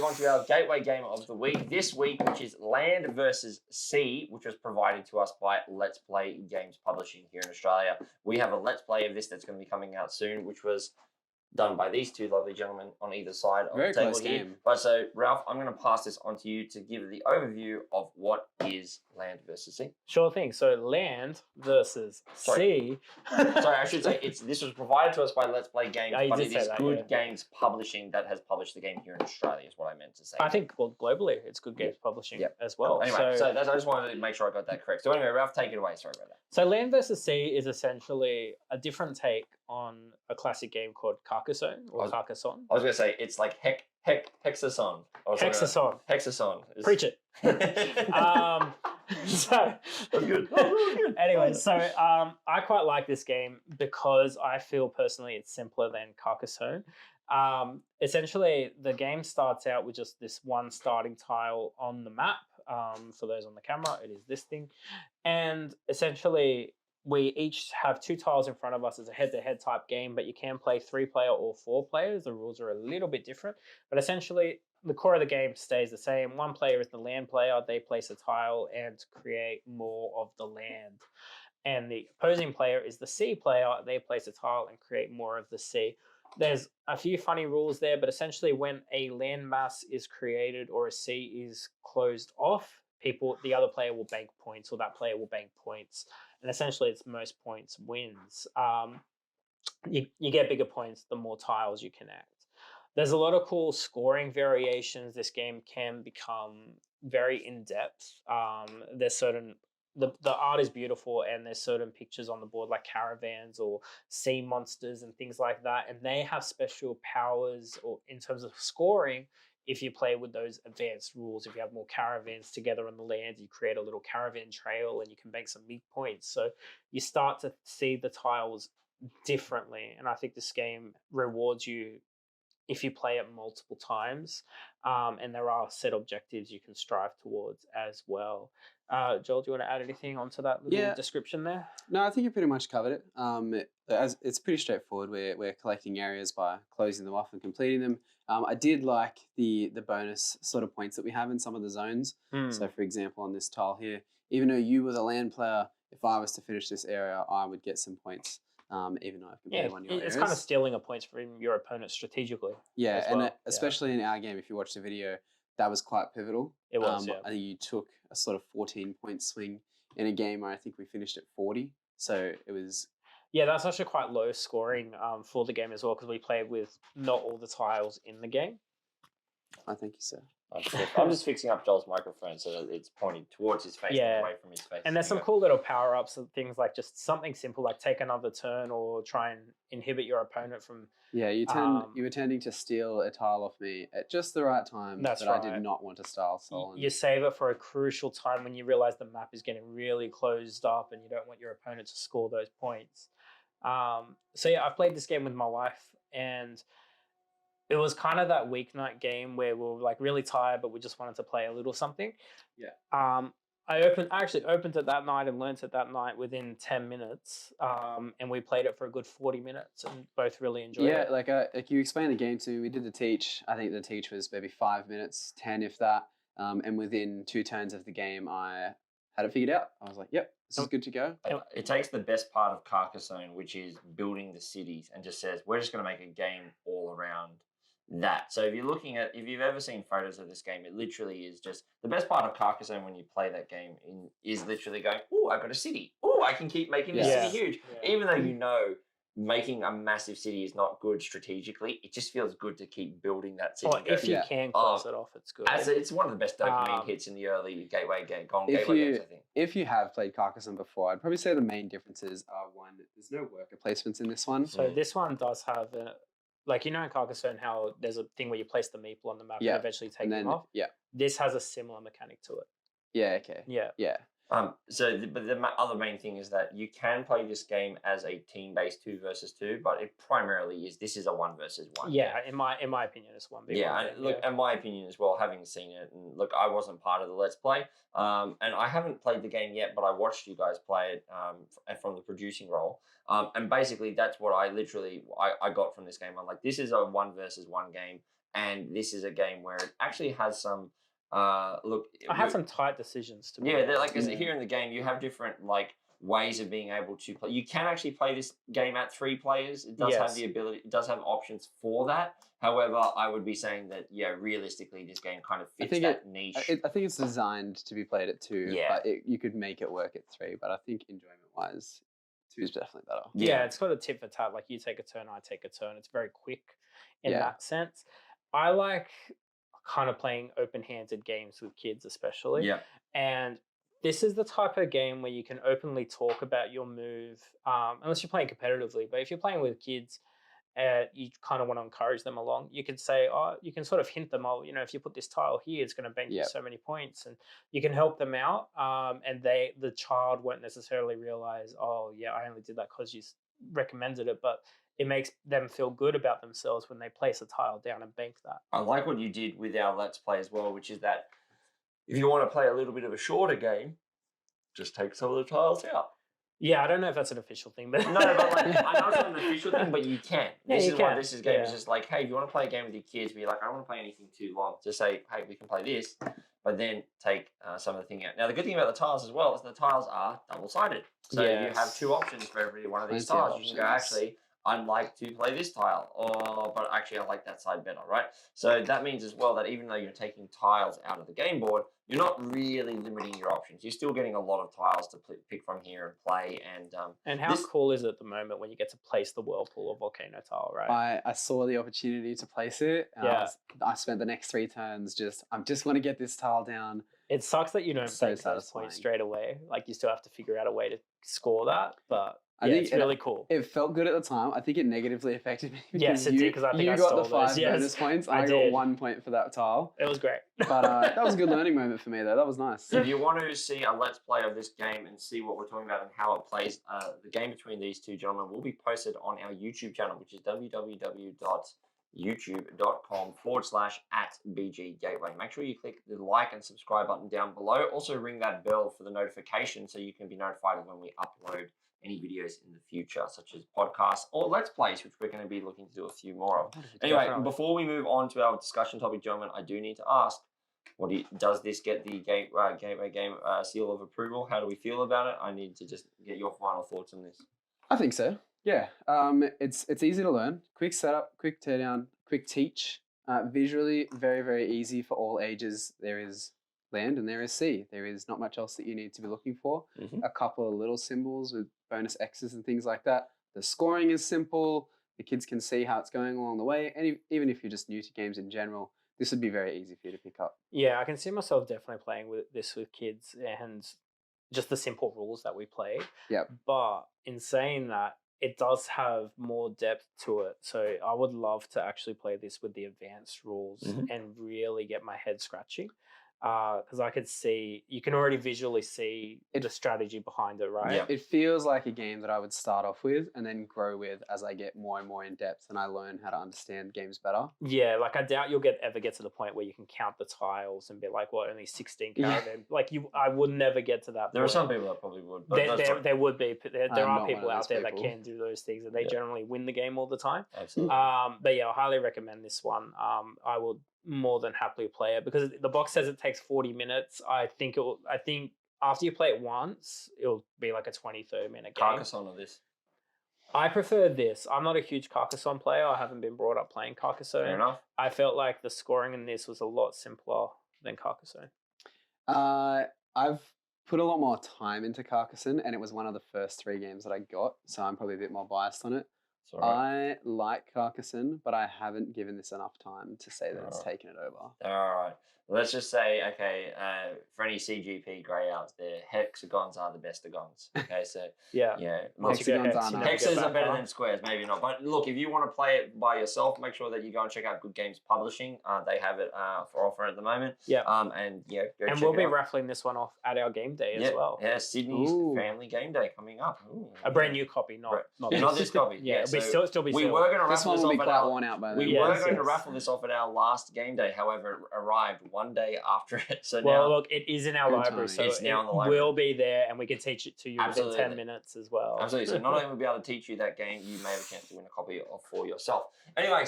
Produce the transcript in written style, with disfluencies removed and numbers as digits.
on to our gateway game of the week this week, which is Land versus Sea, which was provided to us by Let's Play Games Publishing here in Australia. We have a Let's Play of this that's going to be coming out soon, which was done by these two lovely gentlemen on either side of Very the table close here. game. But so, Ralph, I'm going to pass this on to you to give the overview of what is Land versus Sea. Sure thing. So Land versus Sea. Sorry, I should say this was provided to us by Let's Play Games, Oh, you but did it say is that, Good yeah. Games Publishing that has published the game here in Australia, is what I meant to say. I think, well, globally, it's Good Games Publishing as well. Anyway, so I just wanted to make sure I got that correct. So anyway, Ralph, take it away. Sorry about that. So Land vs. Sea is essentially a different take on a classic game called Carcassonne or Carcassonne. I was going to say it's like Hexason. Hexason. Hexason. Preach it. So That's good. anyway, so I quite like this game because I feel personally it's simpler than Carcassonne. Essentially, the game starts out with just this one starting tile on the map. For those on the camera, it is this thing. And essentially, we each have two tiles in front of us as a head-to-head type game, but you can play 3-player or 4 players. The rules are a little bit different, but essentially, the core of the game stays the same. One player is the land player. They place a tile and create more of the land. And the opposing player is the sea player. They place a tile and create more of the sea. There's a few funny rules there, but essentially when a land mass is created or a sea is closed off, the other player will bank points, or that player will bank points. And essentially it's most points wins. You get bigger points the more tiles you connect. There's a lot of cool scoring variations. This game can become very in-depth. There's certain... The art is beautiful, and there's certain pictures on the board like caravans or sea monsters and things like that, and they have special powers or in terms of scoring. If you play with those advanced rules, if you have more caravans together on the land, you create a little caravan trail and you can bank some big points. So you start to see the tiles differently, and I think this game rewards you if you play it multiple times, and there are set objectives you can strive towards as well. Joel, do you want to add anything onto that little description there? No, I think you pretty much covered it. It's pretty straightforward. We're collecting areas by closing them off and completing them. I did like the bonus sort of points that we have in some of the zones. So, for example, on this tile here, even though you were the land player, if I was to finish this area, I would get some points. Even though I've completed one of your areas. It's kind of stealing a points from your opponent strategically. Yeah, and especially in our game, if you watch the video, that was quite pivotal. It was, I think you took a sort of 14-point swing in a game where I think we finished at 40. So it was... Yeah, that's actually quite low scoring for the game as well, because we played with not all the tiles in the game. I thank you, sir. I'm just fixing up Joel's microphone so that it's pointing towards his face, not away from his face. And there's some cool little power-ups and things like just something simple like take another turn or try and inhibit your opponent from... Yeah, you were tending to steal a tile off me at just the right time that I did not want to style stolen. You save it for a crucial time when you realize the map is getting really closed up and you don't want your opponent to score those points. So yeah, I've played this game with my wife, and it was kind of that weeknight game where we were like really tired, but we just wanted to play a little something. Yeah. I actually opened it that night and learnt it that night within 10 minutes. And we played it for a good 40 minutes and both really enjoyed it. Yeah, like you explained the game to me. We did the teach. I think the teach was maybe 5 minutes, 10 if that. And within 2 turns of the game, I had it figured out. I was like, yep, this is good to go. It takes the best part of Carcassonne, which is building the cities, and just says, we're just going to make a game all around that. So if you've ever seen photos of this game, it literally is just the best part of Carcassonne when you play that game is literally going, oh, I've got a city. Oh, I can keep making this city huge. Yeah. Even though you know making a massive city is not good strategically, it just feels good to keep building that city. If you can close it off, it's good. It's one of the best dopamine hits in the early gateway games, I think. If you have played Carcassonne before, I'd probably say the main differences are one, there's no worker placements in this one. So this one does have like, you know in Carcassonne how there's a thing where you place the meeple on the map and eventually take them off? Yeah. This has a similar mechanic to it. Yeah, okay. Yeah. Yeah. But the other main thing is that you can play this game as a team-based 2 versus 2, but it primarily is a 1 versus 1. Yeah, in my opinion, it's 1v1. Yeah, in my opinion as well, having seen it, and look, I wasn't part of the Let's Play, and I haven't played the game yet, but I watched you guys play it from the producing role, and basically that's what I got from this game. I'm like, this is a 1 versus 1 game. and this is a game where it actually has some. Look, I had some tight decisions to make. yeah, like I said, here in the game, you have different like ways of being able to play. You can actually play this game at 3 players. It does have Yes. the ability. It does have options for that. However, I would be saying that realistically, this game kind of fits think that niche. I think it's designed to be played at 2, Yeah. but you could make it work at 3. But I think enjoyment-wise, 2 is definitely better. Yeah, it's got a tit for tat. Like you take a turn, I take a turn. It's very quick in Yeah. that sense. I like kind of playing open-handed games with kids, especially. Yeah. And this is the type of game where you can openly talk about your move, unless you're playing competitively. But if you're playing with kids, you kind of want to encourage them along. You could say, you can sort of hint them, if you put this tile here, it's going to bank you so many points, and you can help them out. And the child won't necessarily realize, I only did that because you recommended it, but it makes them feel good about themselves when they place a tile down and bank that. I like what you did with our Let's Play as well, which is that if you want to play a little bit of a shorter game, just take some of the tiles out. Yeah, I don't know if that's an official thing, but No, but like I know it's not an official thing, but you can. This you is why can. this is game is Yeah. just like, hey, if you want to play a game with your kids, be like, I don't want to play anything too long. Just say, hey, we can play this, but then take some of the thing out. Now, the good thing about the tiles as well is the tiles are double-sided, so you have Yes. 2 options for every one of these Plenty of tiles. You can go, options. actually, I'd like to play this tile, but actually I like that side better, right? So that means as well that even though you're taking tiles out of the game board, you're not really limiting your options. You're still getting a lot of tiles to pick from here and play. And how cool is it at the moment when you get to place the whirlpool or volcano tile, right? I saw the opportunity to place it. And I spent the next 3 turns I'm just want to get this tile down. It sucks that you don't So bank those satisfying. points straight away. Like you still have to figure out a way to score that, but I think it's really cool. It felt good at the time. I think it negatively affected me. Yes, it did, 'cause I think you I got the stole those. 5 Yes, bonus points. And I I got did. 1 point for that tile. It was great. But that was a good learning moment for me, though. That was nice. If you want to see a Let's Play of this game and see what we're talking about and how it plays, the game between these 2 gentlemen will be posted on our YouTube channel, which is www.youtube.com/@BG Gateway. Make sure you click the like and subscribe button down below. Also ring that bell for the notification so you can be notified when we upload any videos in the future, such as podcasts or Let's Plays, which we're going to be looking to do a few more of. Anyway, Definitely. before we move on to our discussion topic, gentlemen, I do need to ask, does this get the Gateway Game seal of approval? How do we feel about it? I need to just get your final thoughts on this. I think so. Yeah. It's easy to learn. Quick setup, quick teardown, quick teach. Visually, very, very easy for all ages. There is land and there is sea. There is not much else that you need to be looking for. Mhm. A couple of little symbols with bonus X's and things like that. The scoring is simple. The kids can see how it's going along the way. And even if you're just new to games in general, this would be very easy for you to pick up. Yeah, I can see myself definitely playing with kids and just the simple rules that we play. Yep. But in saying that, it does have more depth to it. So I would love to actually play this with the advanced rules and really get my head scratching. Because I could see, you can already visually see the strategy behind it, right? Yeah. It feels like a game that I would start off with and then grow with as I get more and more in depth and I learn how to understand games better. Yeah, like I doubt you'll ever get to the point where you can count the tiles and be like, well, only 16 caravan. Like I would never get to that There are point. some people that probably would. But There would be. There I'm are not people one of out those there that people. can do those things, and they Yeah. generally win the game all the time. Absolutely. But yeah, I highly recommend this one. I would more than happily play it because the box says it takes 40 minutes. I think after you play it once, it'll be like a 20-30 minute game. Carcassonne of this. I prefer this. I'm not a huge Carcassonne player. I haven't been brought up playing Carcassonne. Fair enough. I felt like the scoring in this was a lot simpler than Carcassonne. I've put a lot more time into Carcassonne and it was one of the first 3 games that I got, so I'm probably a bit more biased on it. It's all right. I like Carcassonne, but I haven't given this enough time to say that it's Alright. taken it over. All right. Let's just say, okay, for any CGP greyouts there, hexagons are the bestagons. Okay, so Yeah. yeah, Once you go Hexagons hex, are you nice. never get hexes are back better up. than squares, maybe not. But look, if you want to play it by yourself, make sure that you go and check out Good Games Publishing. They have it for offer at the moment. Yeah. And yeah, go And check we'll it be out. raffling this one off at our game day as well. Yeah, Sydney's Ooh. Family Game Day coming up. Ooh, A brand new copy, not Right. not Yeah, this. not this copy. Yeah, it'll be so still be we sealed. were going to This raffle one this will be off at quite our worn out by then. We Yes, were going to yes. raffle this off at our last game day, however, it arrived one day after it. So Well, now look, it is in our Good library, timing. so It's now in the it library. will be there, and we can teach it to you Absolutely. within 10 minutes as well. absolutely. So not only will we be able to teach you that game, you may have a chance to win a copy of for yourself. Anyway.